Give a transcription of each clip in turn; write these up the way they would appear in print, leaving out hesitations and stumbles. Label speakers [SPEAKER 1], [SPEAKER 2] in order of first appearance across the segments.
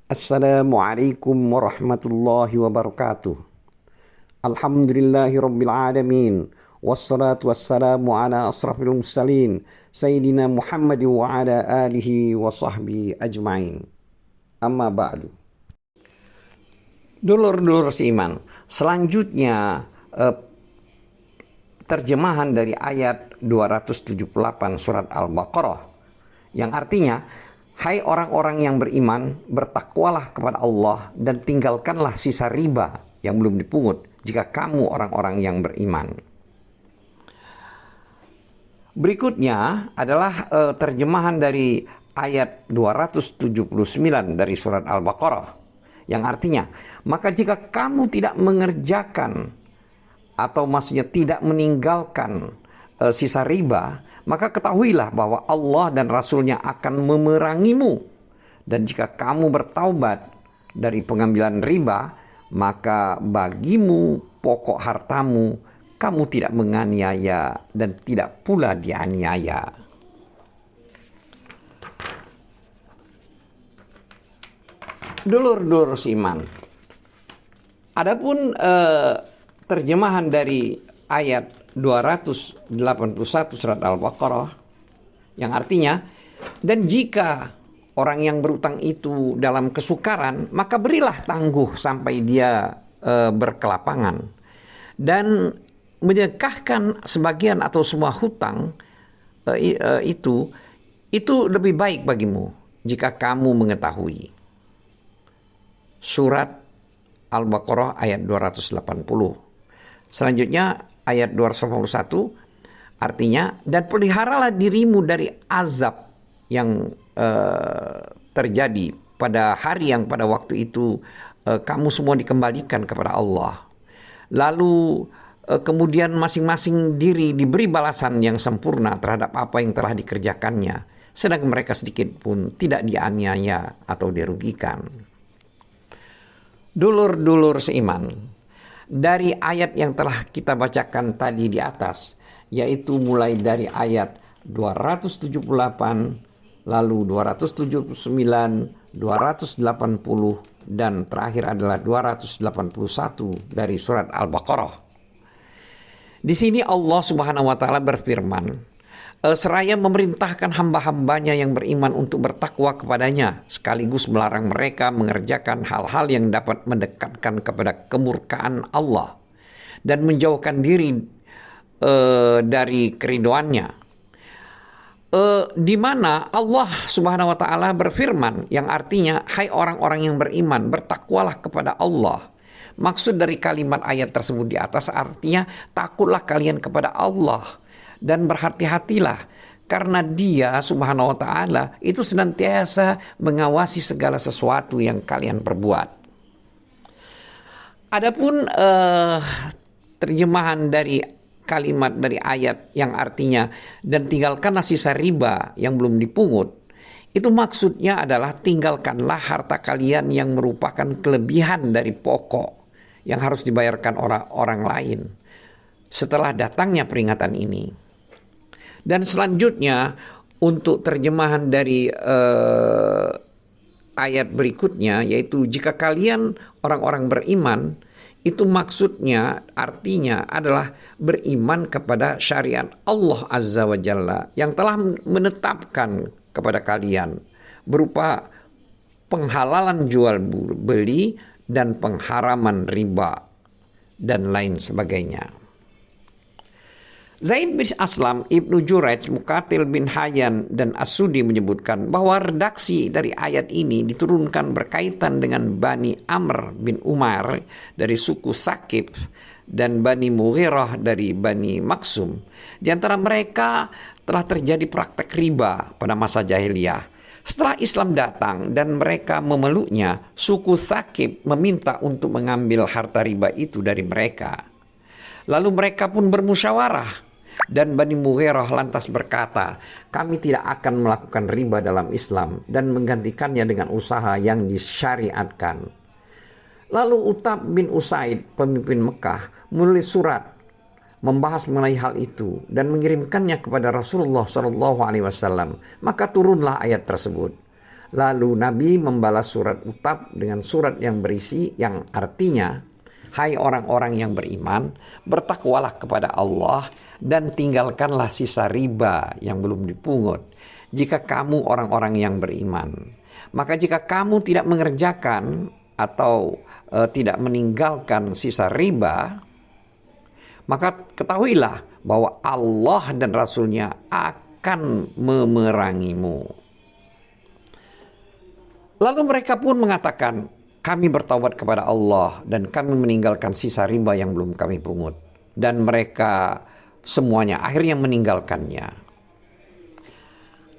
[SPEAKER 1] Assalamualaikum warahmatullahi wabarakatuh. Alhamdulillahi rabbil alamin. Wassalatu wassalamu ala asrafil mursalin Sayyidina Muhammad wa ala alihi wa sahbihi ajma'in. Amma ba'du. Dulur-dulur seiman, selanjutnya terjemahan dari ayat 278 surat Al-Baqarah yang artinya, hai orang-orang yang beriman, bertakwalah kepada Allah dan tinggalkanlah sisa riba yang belum dipungut jika kamu orang-orang yang beriman. Berikutnya adalah terjemahan dari ayat 279 dari surat Al-Baqarah yang artinya, maka jika kamu tidak mengerjakan atau maksudnya tidak meninggalkan sisa riba, maka ketahuilah bahwa Allah dan Rasul-Nya akan memerangimu. Dan jika kamu bertaubat dari pengambilan riba, maka bagimu pokok hartamu, kamu tidak menganiaya dan tidak pula dianiaya. Dulur-dulur seiman, adapun terjemahan dari ayat 281 surat Al-Baqarah yang artinya, dan jika orang yang berutang itu dalam kesukaran, maka berilah tangguh sampai dia berkelapangan, dan menyekahkan sebagian atau semua hutang itu lebih baik bagimu jika kamu mengetahui. Surat Al-Baqarah ayat 280. Selanjutnya ayat 281 artinya, dan peliharalah dirimu dari azab yang terjadi pada hari yang pada waktu itu kamu semua dikembalikan kepada Allah. Lalu kemudian masing-masing diri diberi balasan yang sempurna terhadap apa yang telah dikerjakannya, sedang mereka sedikit pun tidak dianiaya atau dirugikan. Dulur-dulur seiman, dari ayat yang telah kita bacakan tadi di atas, yaitu mulai dari ayat 278, lalu 279, 280, dan terakhir adalah 281 dari surat Al-Baqarah. Di sini Allah Subhanahu wa taala berfirman, seraya memerintahkan hamba-hambanya yang beriman untuk bertakwa kepadanya, sekaligus melarang mereka mengerjakan hal-hal yang dapat mendekatkan kepada kemurkaan Allah dan menjauhkan diri dari keriduannya. Di mana Allah Subhanahu wa taala berfirman yang artinya, hai orang-orang yang beriman, bertakwalah kepada Allah. Maksud dari kalimat ayat tersebut di atas artinya, takutlah kalian kepada Allah dan berhati-hatilah, karena Dia Subhanahu wa taala itu senantiasa mengawasi segala sesuatu yang kalian perbuat. Adapun terjemahan dari kalimat dari ayat yang artinya, dan tinggalkanlah sisa riba yang belum dipungut, itu maksudnya adalah tinggalkanlah harta kalian yang merupakan kelebihan dari pokok yang harus dibayarkan orang lain setelah datangnya peringatan ini. Dan selanjutnya untuk terjemahan dari ayat berikutnya, yaitu jika kalian orang-orang beriman, itu maksudnya artinya adalah beriman kepada syariat Allah Azza wa Jalla yang telah menetapkan kepada kalian berupa penghalalan jual beli dan pengharaman riba dan lain sebagainya. Zaid bin Aslam, Ibnu Jurayj, Muqatil bin Hayyan, dan As-Sudi menyebutkan bahwa redaksi dari ayat ini diturunkan berkaitan dengan Bani Amr bin Umar dari suku Sakif dan Bani Mughirah dari Bani Maksum. Di antara mereka telah terjadi praktek riba pada masa jahiliyah. Setelah Islam datang dan mereka memeluknya, suku Sakif meminta untuk mengambil harta riba itu dari mereka. Lalu mereka pun bermusyawarah, dan Bani Mughirah lantas berkata, kami tidak akan melakukan riba dalam Islam dan menggantikannya dengan usaha yang disyariatkan. Lalu Utab bin Usaid, pemimpin Mekah, menulis surat membahas mengenai hal itu dan mengirimkannya kepada Rasulullah SAW. Maka turunlah ayat tersebut. Lalu Nabi membalas surat Utab dengan surat yang berisi yang artinya, hai orang-orang yang beriman, bertakwalah kepada Allah dan tinggalkanlah sisa riba yang belum dipungut. Jika kamu orang-orang yang beriman, maka jika kamu tidak mengerjakan atau tidak meninggalkan sisa riba, maka ketahuilah bahwa Allah dan Rasul-Nya akan memerangimu. Lalu mereka pun mengatakan, kami bertaubat kepada Allah dan kami meninggalkan sisa riba yang belum kami pungut. Dan mereka semuanya akhirnya meninggalkannya.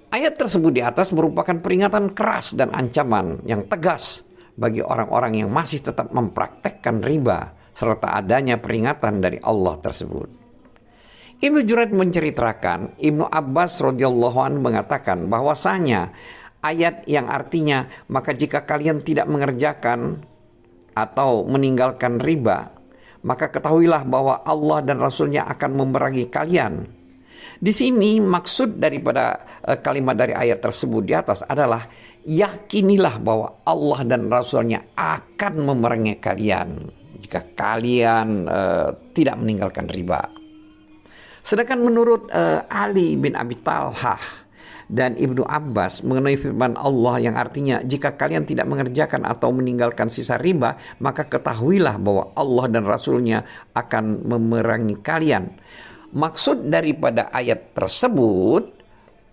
[SPEAKER 1] Ayat tersebut di atas merupakan peringatan keras dan ancaman yang tegas bagi orang-orang yang masih tetap mempraktekkan riba, serta adanya peringatan dari Allah tersebut. Ibnu Juraid menceritakan, Ibnu Abbas radhiyallahu anhu mengatakan bahwasanya ayat yang artinya, maka jika kalian tidak mengerjakan atau meninggalkan riba, maka ketahuilah bahwa Allah dan Rasul-Nya akan memerangi kalian. Di sini maksud daripada kalimat dari ayat tersebut di atas adalah, yakinilah bahwa Allah dan Rasul-Nya akan memerangi kalian jika kalian tidak meninggalkan riba. Sedangkan menurut Ali bin Abi Thalhah dan Ibnu Abbas mengenai firman Allah yang artinya, jika kalian tidak mengerjakan atau meninggalkan sisa riba, maka ketahuilah bahwa Allah dan Rasul-Nya akan memerangi kalian. Maksud daripada ayat tersebut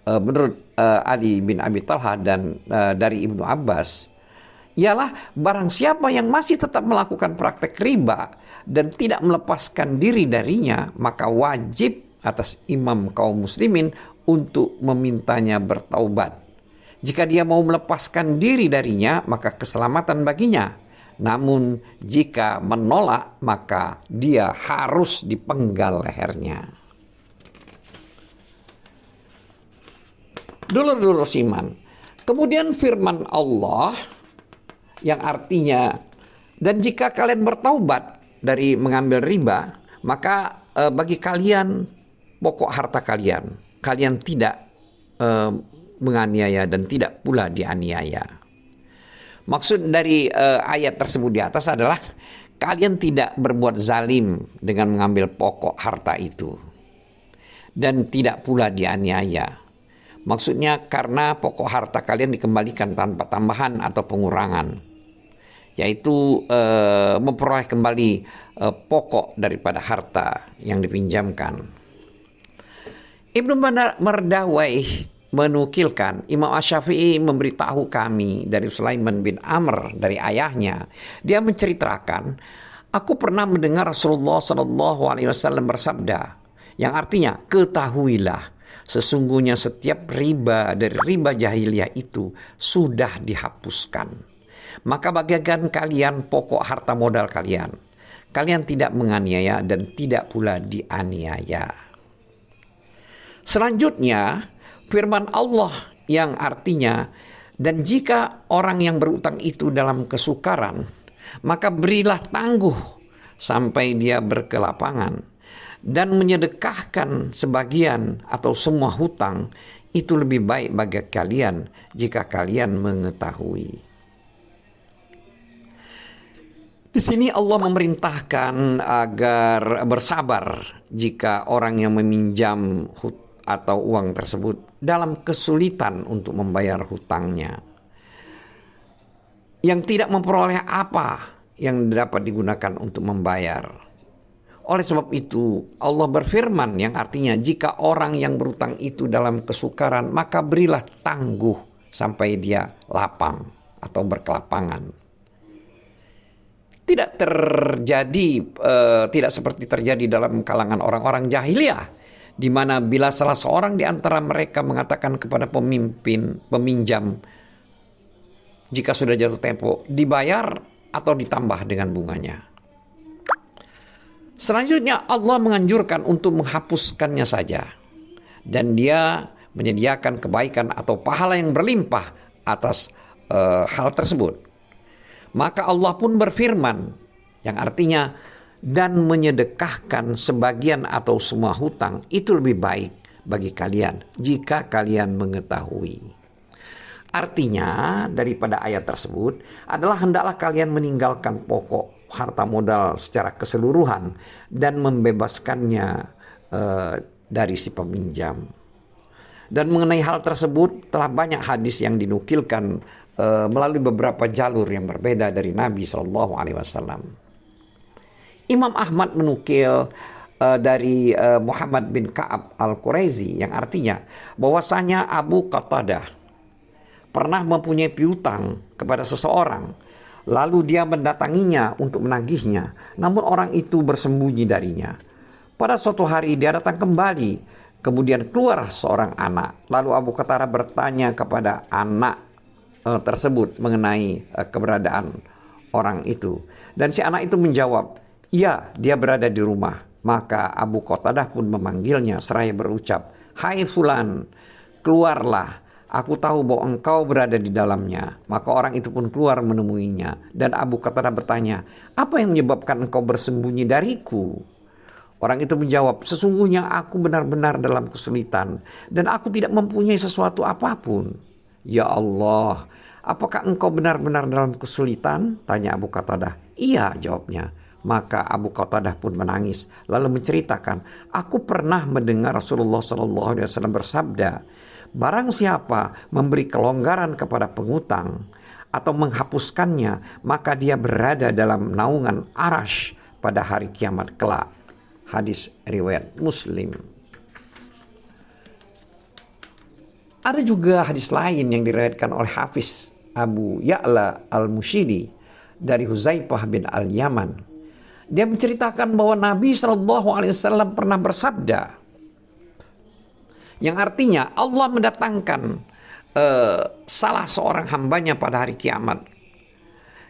[SPEAKER 1] menurut Ali bin Abi Thalhah dan dari Ibnu Abbas ialah, barang siapa yang masih tetap melakukan praktek riba dan tidak melepaskan diri darinya, maka wajib atas imam kaum muslimin untuk memintanya bertaubat. Jika dia mau melepaskan diri darinya, maka keselamatan baginya. Namun jika menolak, maka dia harus dipenggal lehernya. Dulur-dulur iman, kemudian firman Allah yang artinya, dan jika kalian bertaubat dari mengambil riba, maka bagi kalian pokok harta kalian, kalian tidak menganiaya dan tidak pula dianiaya. Maksud dari ayat tersebut di atas adalah, kalian tidak berbuat zalim dengan mengambil pokok harta itu dan tidak pula dianiaya. Maksudnya karena pokok harta kalian dikembalikan tanpa tambahan atau pengurangan, yaitu memperoleh kembali pokok daripada harta yang dipinjamkan. Ibnu Mardawai menukilkan, Imam Asy-Syafi'i memberitahu kami dari Sulaiman bin Amr dari ayahnya. Dia menceritakan, aku pernah mendengar Rasulullah SAW bersabda, yang artinya, ketahuilah, sesungguhnya setiap riba dari riba jahiliyah itu sudah dihapuskan. Maka bagikan kalian pokok harta modal kalian. Kalian tidak menganiaya dan tidak pula dianiaya. Selanjutnya, firman Allah yang artinya, dan jika orang yang berutang itu dalam kesukaran, maka berilah tangguh sampai dia berkelapangan, dan menyedekahkan sebagian atau semua hutang, itu lebih baik bagi kalian jika kalian mengetahui. Di sini Allah memerintahkan agar bersabar jika orang yang meminjam atau uang tersebut dalam kesulitan untuk membayar hutangnya, yang tidak memperoleh apa yang dapat digunakan untuk membayar. Oleh sebab itu Allah berfirman yang artinya, jika orang yang berhutang itu dalam kesukaran, maka berilah tangguh sampai dia lapang atau berkelapangan. Tidak terjadi, tidak seperti terjadi dalam kalangan orang-orang jahiliyah, di mana bila salah seorang di antara mereka mengatakan kepada peminjam, jika sudah jatuh tempo, dibayar atau ditambah dengan bunganya. Selanjutnya Allah menganjurkan untuk menghapuskannya saja, dan dia menyediakan kebaikan atau pahala yang berlimpah atas hal tersebut. Maka Allah pun berfirman yang artinya, dan menyedekahkan sebagian atau semua hutang itu lebih baik bagi kalian jika kalian mengetahui. Artinya daripada ayat tersebut adalah hendaklah kalian meninggalkan pokok harta modal secara keseluruhan dan membebaskannya dari si peminjam. Dan mengenai hal tersebut telah banyak hadis yang dinukilkan melalui beberapa jalur yang berbeda dari Nabi Shallallahu Alaihi Wasallam. Imam Ahmad menukil dari Muhammad bin Ka'ab al-Quraizi yang artinya bahwasanya Abu Qatadah pernah mempunyai piutang kepada seseorang, lalu dia mendatanginya untuk menagihnya, namun orang itu bersembunyi darinya. Pada suatu hari dia datang kembali, kemudian keluar seorang anak, lalu Abu Qatadah bertanya kepada anak tersebut mengenai keberadaan orang itu, dan si anak itu menjawab, "Ya, dia berada di rumah." Maka Abu Qatadah pun memanggilnya seraya berucap, "Hai fulan, keluarlah. Aku tahu bahwa engkau berada di dalamnya." Maka orang itu pun keluar menemuinya. Dan Abu Qatadah bertanya, "Apa yang menyebabkan engkau bersembunyi dariku?" Orang itu menjawab, "Sesungguhnya aku benar-benar dalam kesulitan dan aku tidak mempunyai sesuatu apapun." "Ya Allah, apakah engkau benar-benar dalam kesulitan?" tanya Abu Qatadah. "Iya," jawabnya. Maka Abu Qatadah pun menangis lalu menceritakan, "Aku pernah mendengar Rasulullah SAW bersabda, barang siapa memberi kelonggaran kepada pengutang atau menghapuskannya, maka dia berada dalam naungan arash pada hari kiamat kelak." Hadis riwayat Muslim. Ada juga hadis lain yang diriwayatkan oleh Hafiz Abu Ya'la al-Mushidi dari Huzaifah bin al-Yaman. Dia menceritakan bahwa Nabi SAW pernah bersabda, yang artinya Allah mendatangkan salah seorang hambanya pada hari kiamat.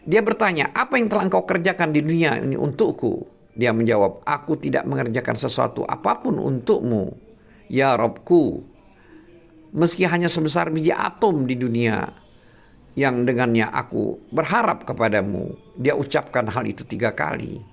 [SPEAKER 1] Dia bertanya, "Apa yang telah engkau kerjakan di dunia ini untukku?" Dia menjawab, "Aku tidak mengerjakan sesuatu apapun untukmu, ya Robku, meski hanya sebesar biji atom di dunia yang dengannya aku berharap kepadamu." Dia ucapkan hal itu 3 kali.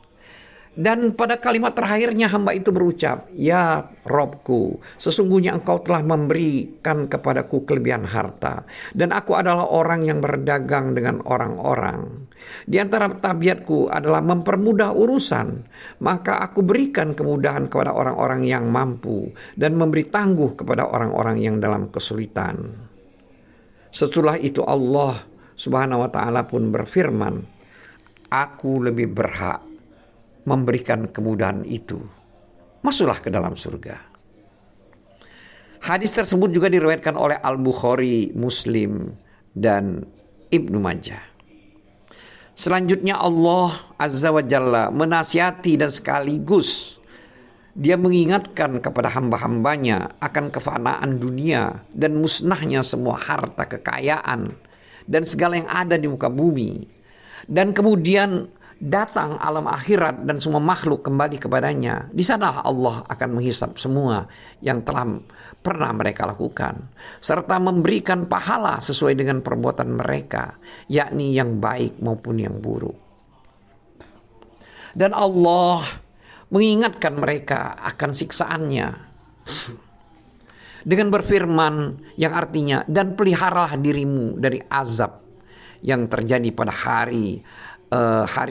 [SPEAKER 1] Dan pada kalimat terakhirnya hamba itu berucap, "Ya Robku, sesungguhnya engkau telah memberikan kepadaku kelebihan harta. Dan aku adalah orang yang berdagang dengan orang-orang. Di antara tabiatku adalah mempermudah urusan. Maka aku berikan kemudahan kepada orang-orang yang mampu dan memberi tangguh kepada orang-orang yang dalam kesulitan." Setelah itu Allah Subhanahu wa ta'ala pun berfirman, "Aku lebih berhak memberikan kemudahan itu. Masuklah ke dalam surga." Hadis tersebut juga diriwayatkan oleh Al-Bukhari, Muslim, dan Ibnu Majah. Selanjutnya Allah Azza wa Jalla menasihati dan sekaligus Dia mengingatkan kepada hamba-hambanya akan kefanaan dunia dan musnahnya semua harta kekayaan dan segala yang ada di muka bumi. Dan kemudian datang alam akhirat dan semua makhluk kembali kepadanya. Di sana Allah akan menghisap semua yang telah pernah mereka lakukan, serta memberikan pahala sesuai dengan perbuatan mereka, yakni yang baik maupun yang buruk. Dan Allah mengingatkan mereka akan siksaannya dengan berfirman yang artinya, "Dan peliharalah dirimu dari azab yang terjadi pada hari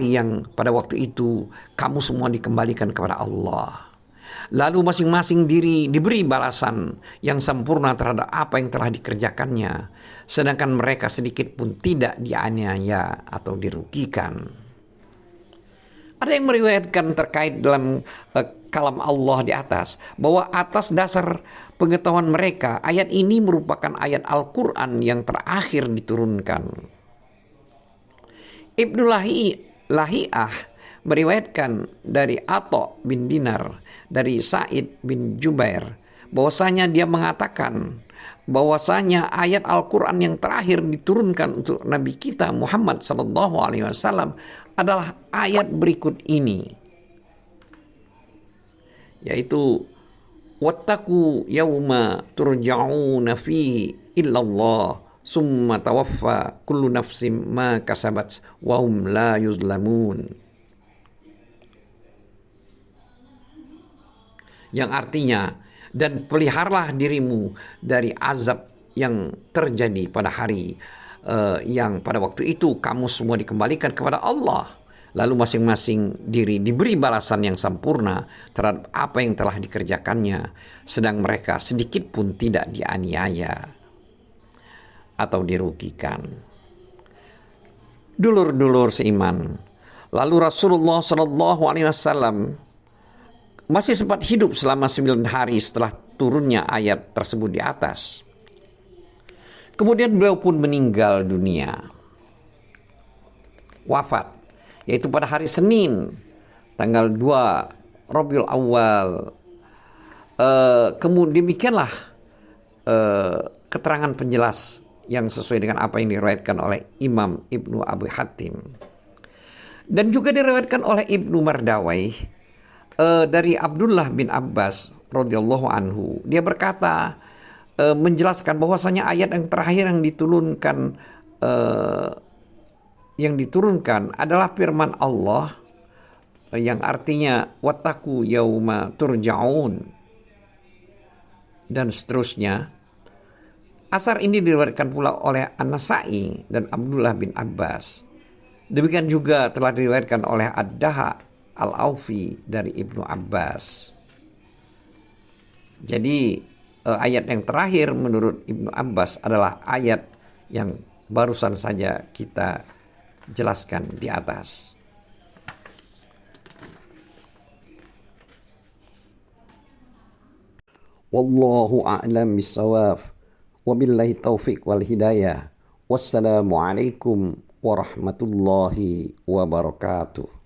[SPEAKER 1] yang pada waktu itu kamu semua dikembalikan kepada Allah. Lalu masing-masing diri diberi balasan yang sempurna terhadap apa yang telah dikerjakannya, sedangkan mereka sedikit pun tidak dianiaya atau dirugikan." Ada yang meriwayatkan terkait dalam kalam Allah di atas, bahwa atas dasar pengetahuan mereka, ayat ini merupakan ayat Al-Quran yang terakhir diturunkan. Ibnu Lahiyah meriwayatkan dari Atha bin Dinar dari Sa'id bin Jubair bahwasanya dia mengatakan bahwasanya ayat Al-Quran yang terakhir diturunkan untuk Nabi kita Muhammad SAW adalah ayat berikut ini, yaitu wattaqu yauma turja'una fihi illallah summa tawaffa kullu nafsim ma kasabat wa hum la yuzlamun. Yang artinya, dan peliharalah dirimu dari azab yang terjadi pada hari yang pada waktu itu kamu semua dikembalikan kepada Allah. Lalu masing-masing diri diberi balasan yang sempurna terhadap apa yang telah dikerjakannya, sedang mereka sedikit pun tidak dianiaya atau dirugikan. Dulur-dulur seiman, lalu Rasulullah SAW masih sempat hidup selama 9 hari setelah turunnya ayat tersebut di atas. Kemudian beliau pun meninggal dunia, wafat, yaitu pada hari Senin tanggal 2 Rabiul Awal. Kemudian demikianlah keterangan penjelas yang sesuai dengan apa yang diriwayatkan oleh Imam Ibnu Abi Hatim. Dan juga diriwayatkan oleh Ibnu Mardawai dari Abdullah bin Abbas radhiyallahu anhu. Dia berkata, menjelaskan bahwasanya ayat yang terakhir yang diturunkan adalah firman Allah yang artinya wattaqu yauma turja'un dan seterusnya. Asar ini diriwayatkan pula oleh An-Nasa'i dan Abdullah bin Abbas. Demikian juga telah diriwayatkan oleh Ad-Daha Al-Aufi dari Ibnu Abbas. Jadi ayat yang terakhir menurut Ibnu Abbas adalah ayat yang barusan saja kita jelaskan di atas. Wallahu a'lam bissawab. Wabillahi taufiq wal hidayah. Wassalamualaikum warahmatullahi wabarakatuh.